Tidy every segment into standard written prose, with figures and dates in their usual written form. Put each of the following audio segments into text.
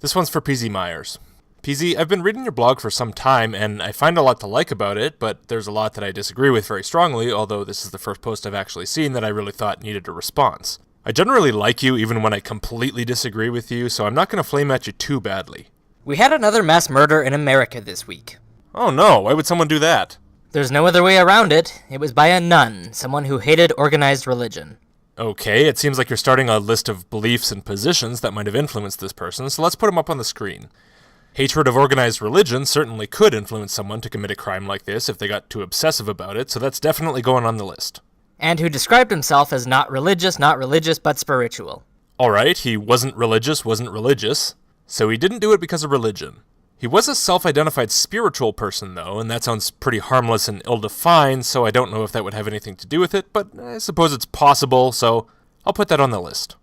This one's for PZ Myers. PZ, I've been reading your blog for some time, and I find a lot to like about it, but there's a lot that I disagree with very strongly, although this is the first post I've actually seen that I really thought needed a response. I generally like you even when I completely disagree with you, so I'm not going to flame at you too badly. We had another mass murder in America this week. Oh no, why would someone do that? There's no other way around it. It was by a nun, someone who hated organized religion. Okay, it seems like you're starting a list of beliefs and positions that might have influenced this person, so let's put them up on the screen. Hatred of organized religion certainly could influence someone to commit a crime like this if they got too obsessive about it, so that's definitely going on the list. And who described himself as not religious, but spiritual. Alright, he wasn't religious, so he didn't do it because of religion. He was a self-identified spiritual person, though, and that sounds pretty harmless and ill-defined, so I don't know if that would have anything to do with it, but I suppose it's possible, so I'll put that on the list.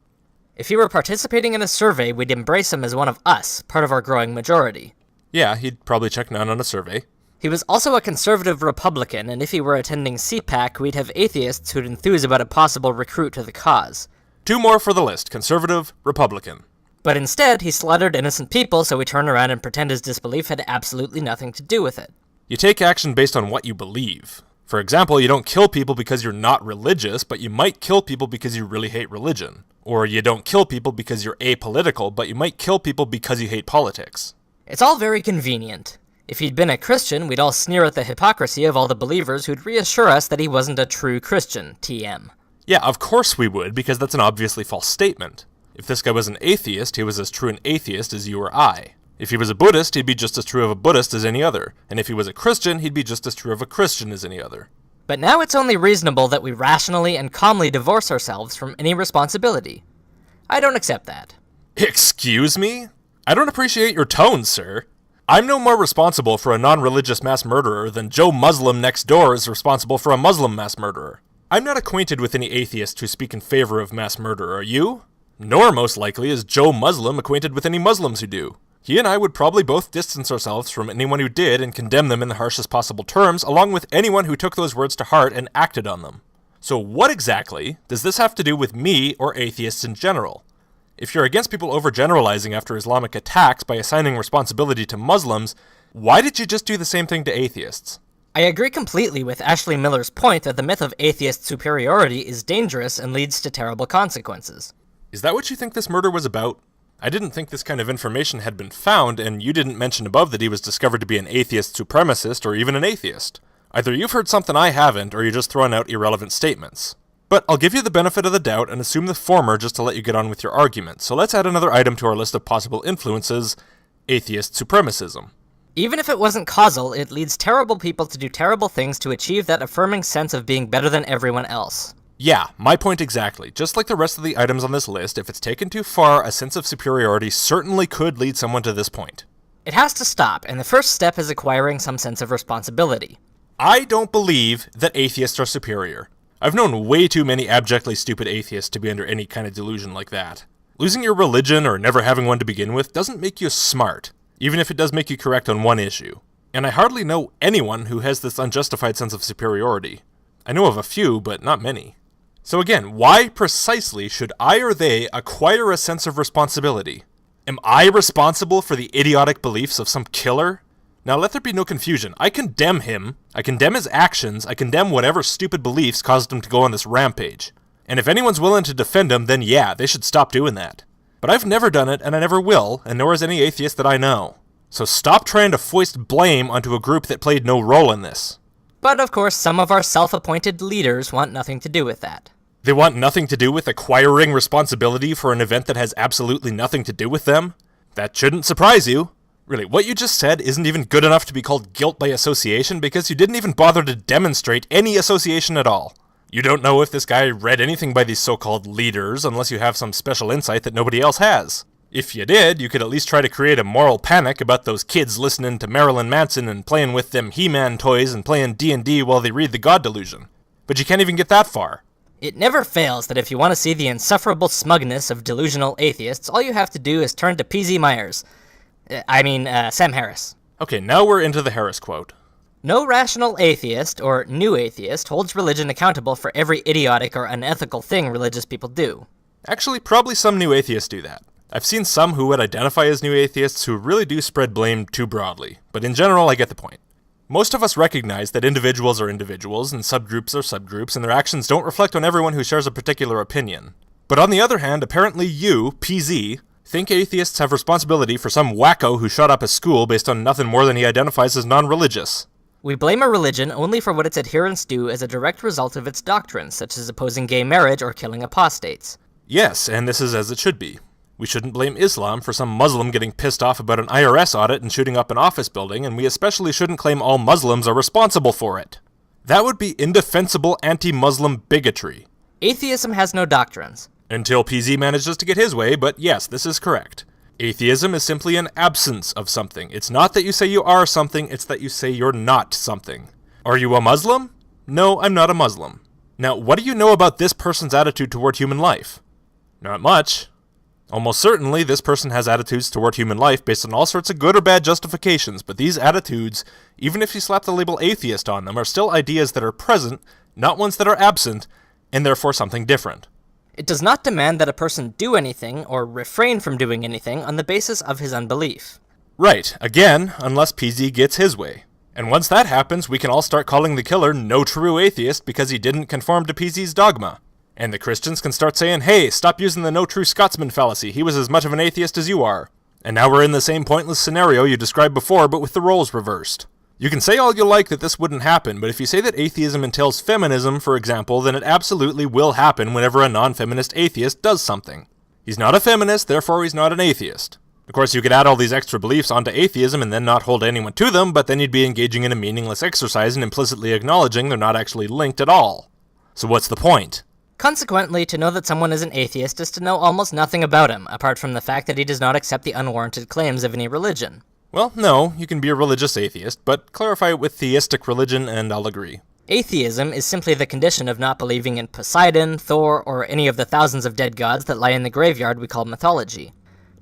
If he were participating in a survey, we'd embrace him as one of us, part of our growing majority. Yeah, he'd probably check none on a survey. He was also a conservative Republican, and if he were attending CPAC, we'd have atheists who'd enthuse about a possible recruit to the cause. 2 more for the list, conservative, Republican. But instead, he slaughtered innocent people, so we turn around and pretend his disbelief had absolutely nothing to do with it. You take action based on what you believe. For example, you don't kill people because you're not religious, but you might kill people because you really hate religion. Or you don't kill people because you're apolitical, but you might kill people because you hate politics. It's all very convenient. If he'd been a Christian, we'd all sneer at the hypocrisy of all the believers who'd reassure us that he wasn't a true Christian, TM. Yeah, of course we would, because that's an obviously false statement. If this guy was an atheist, he was as true an atheist as you or I. If he was a Buddhist, he'd be just as true of a Buddhist as any other. And if he was a Christian, he'd be just as true of a Christian as any other. But now it's only reasonable that we rationally and calmly divorce ourselves from any responsibility. I don't accept that. Excuse me? I don't appreciate your tone, sir. I'm no more responsible for a non-religious mass murderer than Joe Muslim next door is responsible for a Muslim mass murderer. I'm not acquainted with any atheists who speak in favor of mass murder, are you? Nor, most likely, is Joe Muslim acquainted with any Muslims who do. He and I would probably both distance ourselves from anyone who did and condemn them in the harshest possible terms, along with anyone who took those words to heart and acted on them. So what exactly does this have to do with me or atheists in general? If you're against people overgeneralizing after Islamic attacks by assigning responsibility to Muslims, why did you just do the same thing to atheists? I agree completely with Ashley Miller's point that the myth of atheist superiority is dangerous and leads to terrible consequences. Is that what you think this murder was about? I didn't think this kind of information had been found, and you didn't mention above that he was discovered to be an atheist supremacist or even an atheist. Either you've heard something I haven't, or you're just throwing out irrelevant statements. But I'll give you the benefit of the doubt and assume the former just to let you get on with your argument, so let's add another item to our list of possible influences: atheist supremacism. Even if it wasn't causal, it leads terrible people to do terrible things to achieve that affirming sense of being better than everyone else. Yeah, my point exactly. Just like the rest of the items on this list, if it's taken too far, a sense of superiority certainly could lead someone to this point. It has to stop, and the first step is acquiring some sense of responsibility. I don't believe that atheists are superior. I've known way too many abjectly stupid atheists to be under any kind of delusion like that. Losing your religion or never having one to begin with doesn't make you smart, even if it does make you correct on one issue. And I hardly know anyone who has this unjustified sense of superiority. I know of a few, but not many. So again, why precisely should I or they acquire a sense of responsibility? Am I responsible for the idiotic beliefs of some killer? Now let there be no confusion. I condemn him, I condemn his actions, I condemn whatever stupid beliefs caused him to go on this rampage. And if anyone's willing to defend him, then yeah, they should stop doing that. But I've never done it, and I never will, and nor has any atheist that I know. So stop trying to foist blame onto a group that played no role in this. But of course, some of our self-appointed leaders want nothing to do with that. They want nothing to do with acquiring responsibility for an event that has absolutely nothing to do with them? That shouldn't surprise you. Really, what you just said isn't even good enough to be called guilt by association because you didn't even bother to demonstrate any association at all. You don't know if this guy read anything by these so-called leaders unless you have some special insight that nobody else has. If you did, you could at least try to create a moral panic about those kids listening to Marilyn Manson and playing with them He-Man toys and playing D&D while they read the God Delusion. But you can't even get that far. It never fails that if you want to see the insufferable smugness of delusional atheists, all you have to do is turn to PZ Myers. Sam Harris. Okay, now we're into the Harris quote. No rational atheist, or new atheist, holds religion accountable for every idiotic or unethical thing religious people do. Actually, probably some new atheists do that. I've seen some who would identify as new atheists who really do spread blame too broadly, but in general I get the point. Most of us recognize that individuals are individuals and subgroups are subgroups, and their actions don't reflect on everyone who shares a particular opinion. But on the other hand, apparently you, PZ, think atheists have responsibility for some wacko who shut up a school based on nothing more than he identifies as non-religious. We blame a religion only for what its adherents do as a direct result of its doctrines, such as opposing gay marriage or killing apostates. Yes, and this is as it should be. We shouldn't blame Islam for some Muslim getting pissed off about an IRS audit and shooting up an office building, and we especially shouldn't claim all Muslims are responsible for it. That would be indefensible anti-Muslim bigotry. Atheism has no doctrines. Until PZ manages to get his way, but yes, this is correct. Atheism is simply an absence of something. It's not that you say you are something, it's that you say you're not something. Are you a Muslim? No, I'm not a Muslim. Now, what do you know about this person's attitude toward human life? Not much. Almost certainly, this person has attitudes toward human life based on all sorts of good or bad justifications, but these attitudes, even if you slap the label atheist on them, are still ideas that are present, not ones that are absent, and therefore something different. It does not demand that a person do anything or refrain from doing anything on the basis of his unbelief. Right, again, unless PZ gets his way. And once that happens, we can all start calling the killer no true atheist because he didn't conform to PZ's dogma. And the Christians can start saying, hey, stop using the no true Scotsman fallacy, he was as much of an atheist as you are. And now we're in the same pointless scenario you described before, but with the roles reversed. You can say all you like that this wouldn't happen, but if you say that atheism entails feminism, for example, then it absolutely will happen whenever a non-feminist atheist does something. He's not a feminist, therefore he's not an atheist. Of course, you could add all these extra beliefs onto atheism and then not hold anyone to them, but then you'd be engaging in a meaningless exercise and implicitly acknowledging they're not actually linked at all. So what's the point? Consequently, to know that someone is an atheist is to know almost nothing about him, apart from the fact that he does not accept the unwarranted claims of any religion. Well, no, you can be a religious atheist, but clarify it with theistic religion and I'll agree. Atheism is simply the condition of not believing in Poseidon, Thor, or any of the thousands of dead gods that lie in the graveyard we call mythology.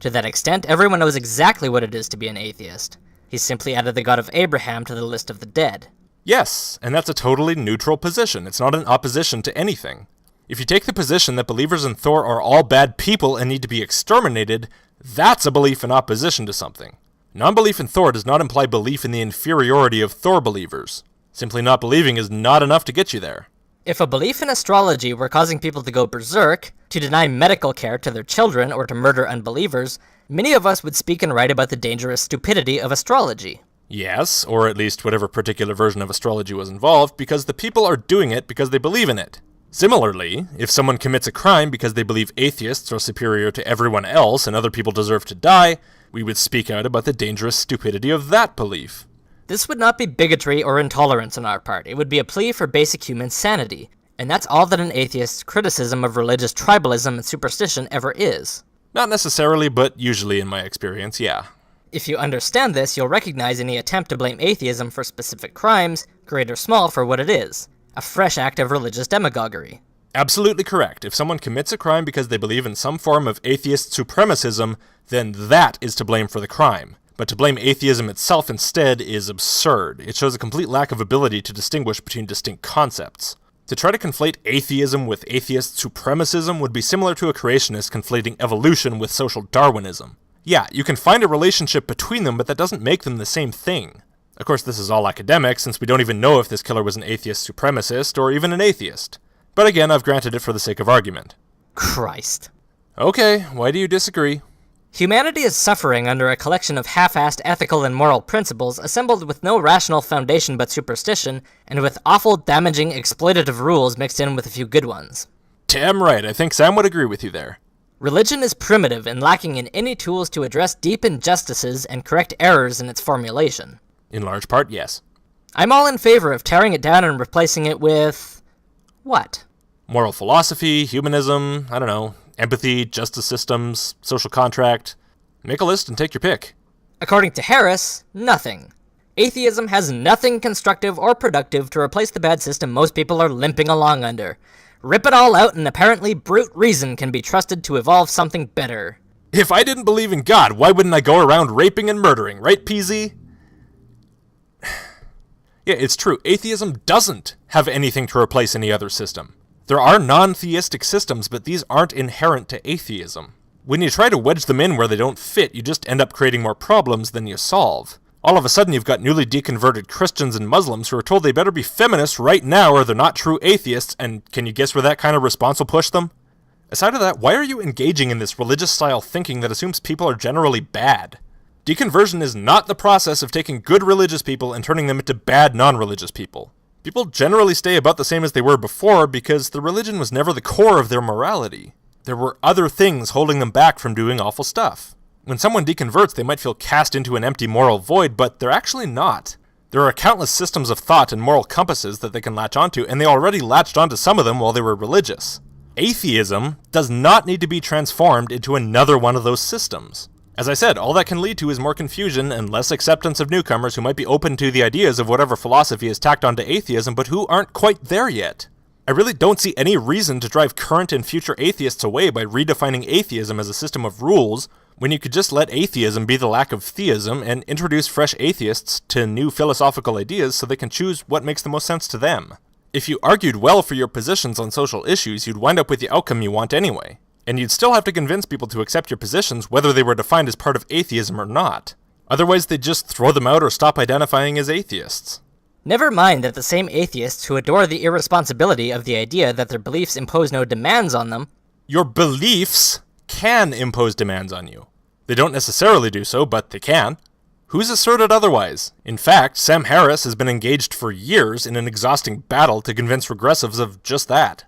To that extent, everyone knows exactly what it is to be an atheist. He's simply added the god of Abraham to the list of the dead. Yes, and that's a totally neutral position. It's not in opposition to anything. If you take the position that believers in Thor are all bad people and need to be exterminated, that's a belief in opposition to something. Non-belief in Thor does not imply belief in the inferiority of Thor believers. Simply not believing is not enough to get you there. If a belief in astrology were causing people to go berserk, to deny medical care to their children, or to murder unbelievers, many of us would speak and write about the dangerous stupidity of astrology. Yes, or at least whatever particular version of astrology was involved, because the people are doing it because they believe in it. Similarly, if someone commits a crime because they believe atheists are superior to everyone else and other people deserve to die, we would speak out about the dangerous stupidity of that belief. This would not be bigotry or intolerance on our part. It would be a plea for basic human sanity. And that's all that an atheist's criticism of religious tribalism and superstition ever is. Not necessarily, but usually in my experience, yeah. If you understand this, you'll recognize any attempt to blame atheism for specific crimes, great or small, for what it is. A fresh act of religious demagoguery. Absolutely correct. If someone commits a crime because they believe in some form of atheist supremacism, then that is to blame for the crime. But to blame atheism itself instead is absurd. It shows a complete lack of ability to distinguish between distinct concepts. To try to conflate atheism with atheist supremacism would be similar to a creationist conflating evolution with social Darwinism. Yeah, you can find a relationship between them, but that doesn't make them the same thing. Of course, this is all academic, since we don't even know if this killer was an atheist supremacist or even an atheist. But again, I've granted it for the sake of argument. Christ. Okay, why do you disagree? Humanity is suffering under a collection of half-assed ethical and moral principles assembled with no rational foundation but superstition, and with awful, damaging, exploitative rules mixed in with a few good ones. Damn right, I think Sam would agree with you there. Religion is primitive and lacking in any tools to address deep injustices and correct errors in its formulation. In large part, yes. I'm all in favor of tearing it down and replacing it with... what? Moral philosophy, humanism, I don't know, empathy, justice systems, social contract. Make a list and take your pick. According to Harris, nothing. Atheism has nothing constructive or productive to replace the bad system most people are limping along under. Rip it all out and apparently brute reason can be trusted to evolve something better. If I didn't believe in God, why wouldn't I go around raping and murdering, right, PZ? Yeah, it's true. Atheism doesn't have anything to replace any other system. There are non-theistic systems, but these aren't inherent to atheism. When you try to wedge them in where they don't fit, you just end up creating more problems than you solve. All of a sudden you've got newly deconverted Christians and Muslims who are told they better be feminists right now or they're not true atheists, and can you guess where that kind of response will push them? Aside of that, why are you engaging in this religious-style thinking that assumes people are generally bad? Deconversion is not the process of taking good religious people and turning them into bad non-religious people. People generally stay about the same as they were before because the religion was never the core of their morality. There were other things holding them back from doing awful stuff. When someone deconverts, they might feel cast into an empty moral void, but they're actually not. There are countless systems of thought and moral compasses that they can latch onto, and they already latched onto some of them while they were religious. Atheism does not need to be transformed into another one of those systems. As I said, all that can lead to is more confusion and less acceptance of newcomers who might be open to the ideas of whatever philosophy is tacked onto atheism, but who aren't quite there yet. I really don't see any reason to drive current and future atheists away by redefining atheism as a system of rules, when you could just let atheism be the lack of theism and introduce fresh atheists to new philosophical ideas so they can choose what makes the most sense to them. If you argued well for your positions on social issues, you'd wind up with the outcome you want anyway. And you'd still have to convince people to accept your positions whether they were defined as part of atheism or not. Otherwise, they'd just throw them out or stop identifying as atheists. Never mind that the same atheists who adore the irresponsibility of the idea that their beliefs impose no demands on them. Your beliefs can impose demands on you. They don't necessarily do so, but they can. Who's asserted otherwise? In fact, Sam Harris has been engaged for years in an exhausting battle to convince regressives of just that.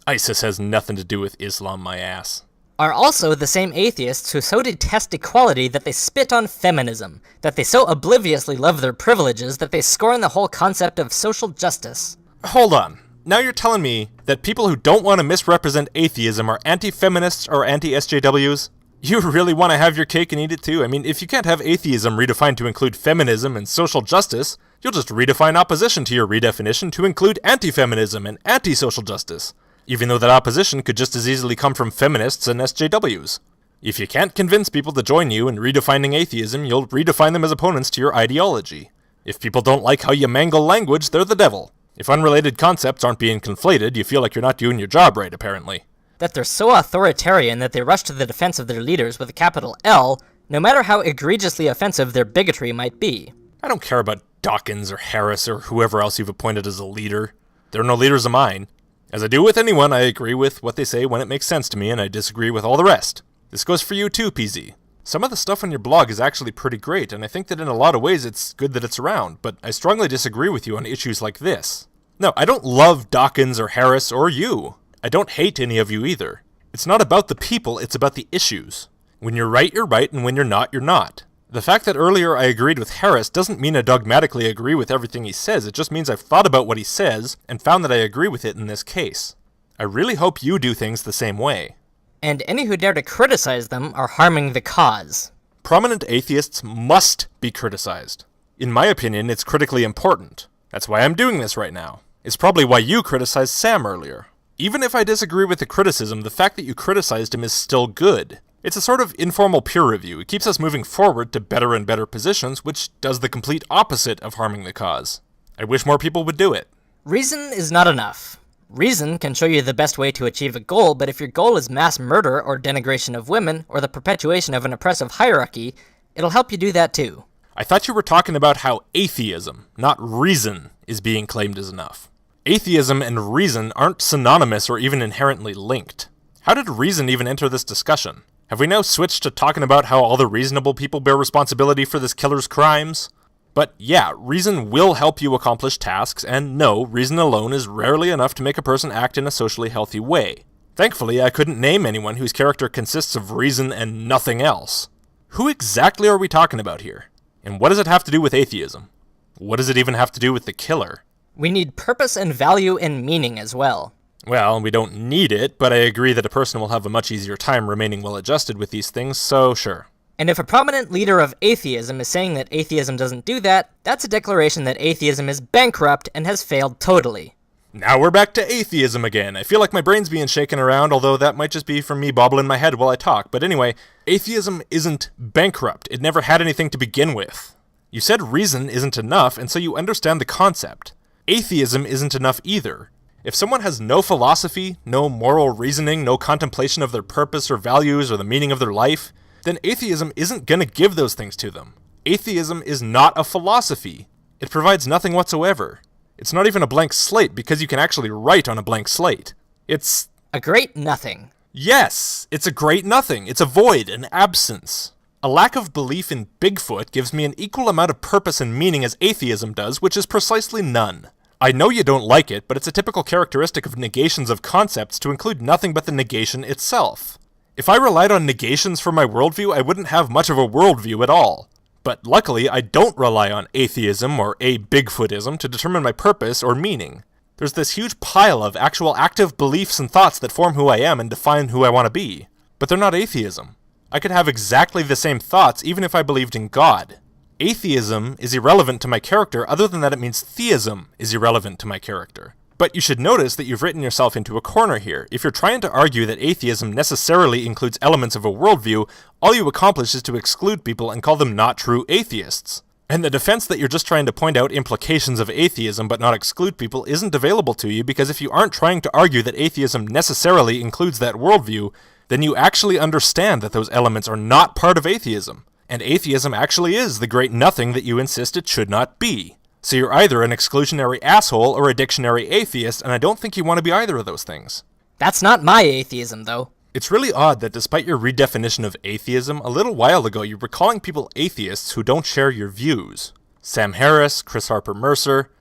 ISIS has nothing to do with Islam, my ass. Are also the same atheists who so detest equality that they spit on feminism, that they so obliviously love their privileges that they scorn the whole concept of social justice. Hold on. Now you're telling me that people who don't want to misrepresent atheism are anti-feminists or anti-SJWs? You really want to have your cake and eat it too? I mean, if you can't have atheism redefined to include feminism and social justice, you'll just redefine opposition to your redefinition to include anti-feminism and anti-social justice, even though that opposition could just as easily come from feminists and SJWs. If you can't convince people to join you in redefining atheism, you'll redefine them as opponents to your ideology. If people don't like how you mangle language, they're the devil. If unrelated concepts aren't being conflated, you feel like you're not doing your job right, apparently. That they're so authoritarian that they rush to the defense of their leaders with a capital L, no matter how egregiously offensive their bigotry might be. I don't care about Dawkins or Harris or whoever else you've appointed as a leader. They're no leaders of mine. As I do with anyone, I agree with what they say when it makes sense to me, and I disagree with all the rest. This goes for you too, PZ. Some of the stuff on your blog is actually pretty great, and I think that in a lot of ways it's good that it's around, but I strongly disagree with you on issues like this. No, I don't love Dawkins or Harris or you. I don't hate any of you either. It's not about the people, it's about the issues. When you're right, and when you're not, you're not. The fact that earlier I agreed with Harris doesn't mean I dogmatically agree with everything he says, it just means I've thought about what he says and found that I agree with it in this case. I really hope you do things the same way. And any who dare to criticize them are harming the cause. Prominent atheists must be criticized. In my opinion, it's critically important. That's why I'm doing this right now. It's probably why you criticized Sam earlier. Even if I disagree with the criticism, the fact that you criticized him is still good. It's a sort of informal peer review. It keeps us moving forward to better and better positions, which does the complete opposite of harming the cause. I wish more people would do it. Reason is not enough. Reason can show you the best way to achieve a goal, but if your goal is mass murder or denigration of women or the perpetuation of an oppressive hierarchy, it'll help you do that too. I thought you were talking about how atheism, not reason, is being claimed as enough. Atheism and reason aren't synonymous or even inherently linked. How did reason even enter this discussion? Have we now switched to talking about how all the reasonable people bear responsibility for this killer's crimes? But yeah, reason will help you accomplish tasks, and no, reason alone is rarely enough to make a person act in a socially healthy way. Thankfully, I couldn't name anyone whose character consists of reason and nothing else. Who exactly are we talking about here? And what does it have to do with atheism? What does it even have to do with the killer? We need purpose and value and meaning as well. Well, we don't need it, but I agree that a person will have a much easier time remaining well-adjusted with these things, so sure. And if a prominent leader of atheism is saying that atheism doesn't do that, that's a declaration that atheism is bankrupt and has failed totally. Now we're back to atheism again. I feel like my brain's being shaken around, although that might just be from me bobbling my head while I talk. But anyway, atheism isn't bankrupt. It never had anything to begin with. You said reason isn't enough, and so you understand the concept. Atheism isn't enough either. If someone has no philosophy, no moral reasoning, no contemplation of their purpose or values or the meaning of their life, then atheism isn't gonna give those things to them. Atheism is not a philosophy. It provides nothing whatsoever. It's not even a blank slate because you can actually write on a blank slate. It's A great nothing. Yes, it's a great nothing. It's a void, an absence. A lack of belief in Bigfoot gives me an equal amount of purpose and meaning as atheism does, which is precisely none. I know you don't like it, but it's a typical characteristic of negations of concepts to include nothing but the negation itself. If I relied on negations for my worldview, I wouldn't have much of a worldview at all. But luckily, I don't rely on atheism or a-Bigfootism to determine my purpose or meaning. There's this huge pile of actual active beliefs and thoughts that form who I am and define who I want to be. But they're not atheism. I could have exactly the same thoughts even if I believed in God. Atheism is irrelevant to my character other than that it means theism is irrelevant to my character. But you should notice that you've written yourself into a corner here. If you're trying to argue that atheism necessarily includes elements of a worldview, all you accomplish is to exclude people and call them not true atheists. And the defense that you're just trying to point out implications of atheism but not exclude people isn't available to you because if you aren't trying to argue that atheism necessarily includes that worldview, then you actually understand that those elements are not part of atheism. And atheism actually is the great nothing that you insist it should not be. So you're either an exclusionary asshole or a dictionary atheist, and I don't think you want to be either of those things. That's not my atheism, though. It's really odd that despite your redefinition of atheism, a little while ago you were calling people atheists who don't share your views. Sam Harris, Chris Harper Mercer.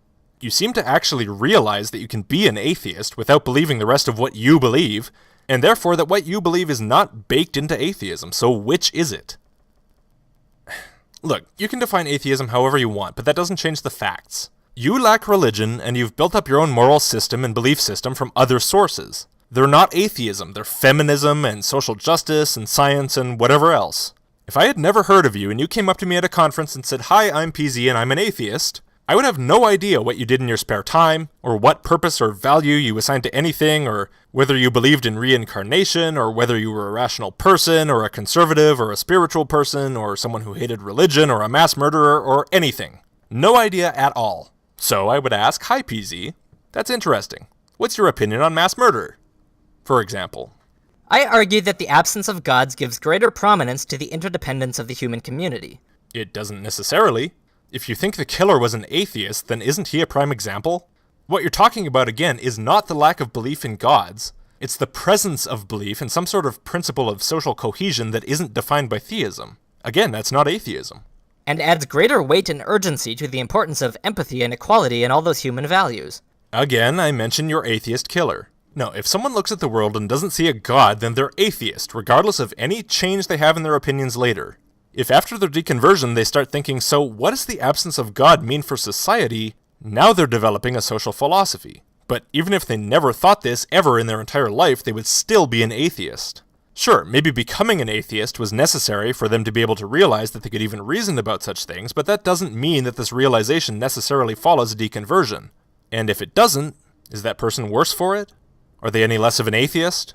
You seem to actually realize that you can be an atheist without believing the rest of what you believe, and therefore that what you believe is not baked into atheism, so which is it? Look, you can define atheism however you want, but that doesn't change the facts. You lack religion, and you've built up your own moral system and belief system from other sources. They're not atheism, they're feminism and social justice and science and whatever else. If I had never heard of you and you came up to me at a conference and said, "Hi, I'm PZ and I'm an atheist," I would have no idea what you did in your spare time, or what purpose or value you assigned to anything, or whether you believed in reincarnation, or whether you were a rational person, or a conservative, or a spiritual person, or someone who hated religion, or a mass murderer, or anything. No idea at all. So I would ask, "Hi PZ, that's interesting. What's your opinion on mass murder?" For example. I argue that the absence of gods gives greater prominence to the interdependence of the human community. It doesn't necessarily. If you think the killer was an atheist, then isn't he a prime example? What you're talking about again is not the lack of belief in gods. It's the presence of belief in some sort of principle of social cohesion that isn't defined by theism. Again, that's not atheism. And adds greater weight and urgency to the importance of empathy and equality and all those human values. Again, I mention your atheist killer. No, if someone looks at the world and doesn't see a god, then they're atheist, regardless of any change they have in their opinions later. If after their deconversion they start thinking, so what does the absence of God mean for society? Now they're developing a social philosophy. But even if they never thought this ever in their entire life, they would still be an atheist. Sure, maybe becoming an atheist was necessary for them to be able to realize that they could even reason about such things, but that doesn't mean that this realization necessarily follows a deconversion. And if it doesn't, is that person worse for it? Are they any less of an atheist?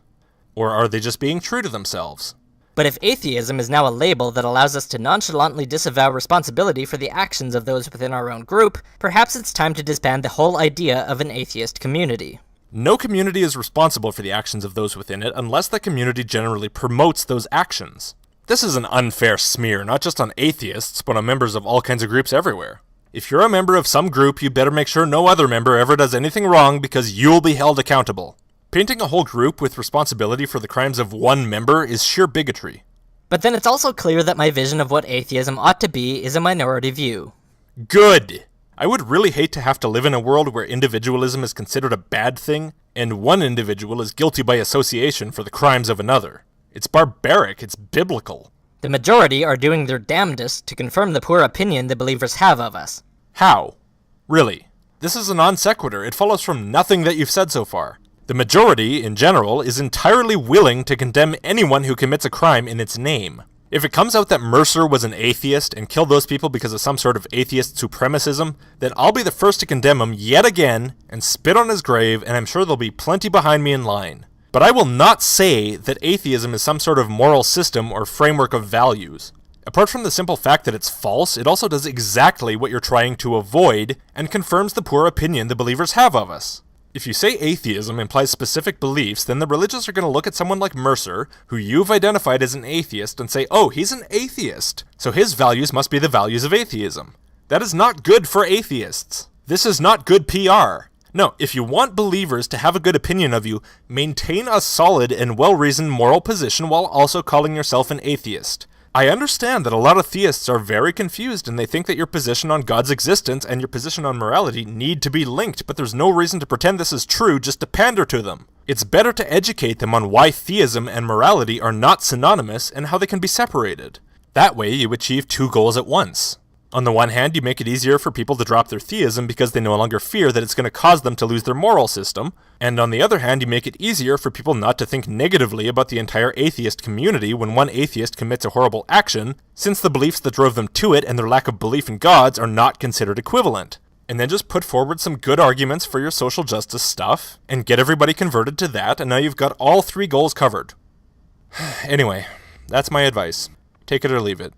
Or are they just being true to themselves? But if atheism is now a label that allows us to nonchalantly disavow responsibility for the actions of those within our own group, perhaps it's time to disband the whole idea of an atheist community. No community is responsible for the actions of those within it unless that community generally promotes those actions. This is an unfair smear, not just on atheists, but on members of all kinds of groups everywhere. If you're a member of some group, you better make sure no other member ever does anything wrong because you'll be held accountable. Painting a whole group with responsibility for the crimes of one member is sheer bigotry. But then it's also clear that my vision of what atheism ought to be is a minority view. Good! I would really hate to have to live in a world where individualism is considered a bad thing, and one individual is guilty by association for the crimes of another. It's barbaric, it's biblical. The majority are doing their damnedest to confirm the poor opinion the believers have of us. How? Really? This is a non sequitur. It follows from nothing that you've said so far. The majority, in general, is entirely willing to condemn anyone who commits a crime in its name. If it comes out that Mercer was an atheist and killed those people because of some sort of atheist supremacism, then I'll be the first to condemn him yet again and spit on his grave, and I'm sure there'll be plenty behind me in line. But I will not say that atheism is some sort of moral system or framework of values. Apart from the simple fact that it's false, it also does exactly what you're trying to avoid and confirms the poor opinion the believers have of us. If you say atheism implies specific beliefs, then the religious are going to look at someone like Mercer, who you've identified as an atheist, and say, oh, he's an atheist, so his values must be the values of atheism. That is not good for atheists. This is not good PR. No, if you want believers to have a good opinion of you, maintain a solid and well-reasoned moral position while also calling yourself an atheist. I understand that a lot of theists are very confused and they think that your position on God's existence and your position on morality need to be linked, but there's no reason to pretend this is true just to pander to them. It's better to educate them on why theism and morality are not synonymous and how they can be separated. That way you achieve two goals at once. On the one hand, you make it easier for people to drop their theism because they no longer fear that it's going to cause them to lose their moral system, and on the other hand, you make it easier for people not to think negatively about the entire atheist community when one atheist commits a horrible action, since the beliefs that drove them to it and their lack of belief in gods are not considered equivalent. And then just put forward some good arguments for your social justice stuff, and get everybody converted to that, and now you've got all three goals covered. Anyway, that's my advice. Take it or leave it.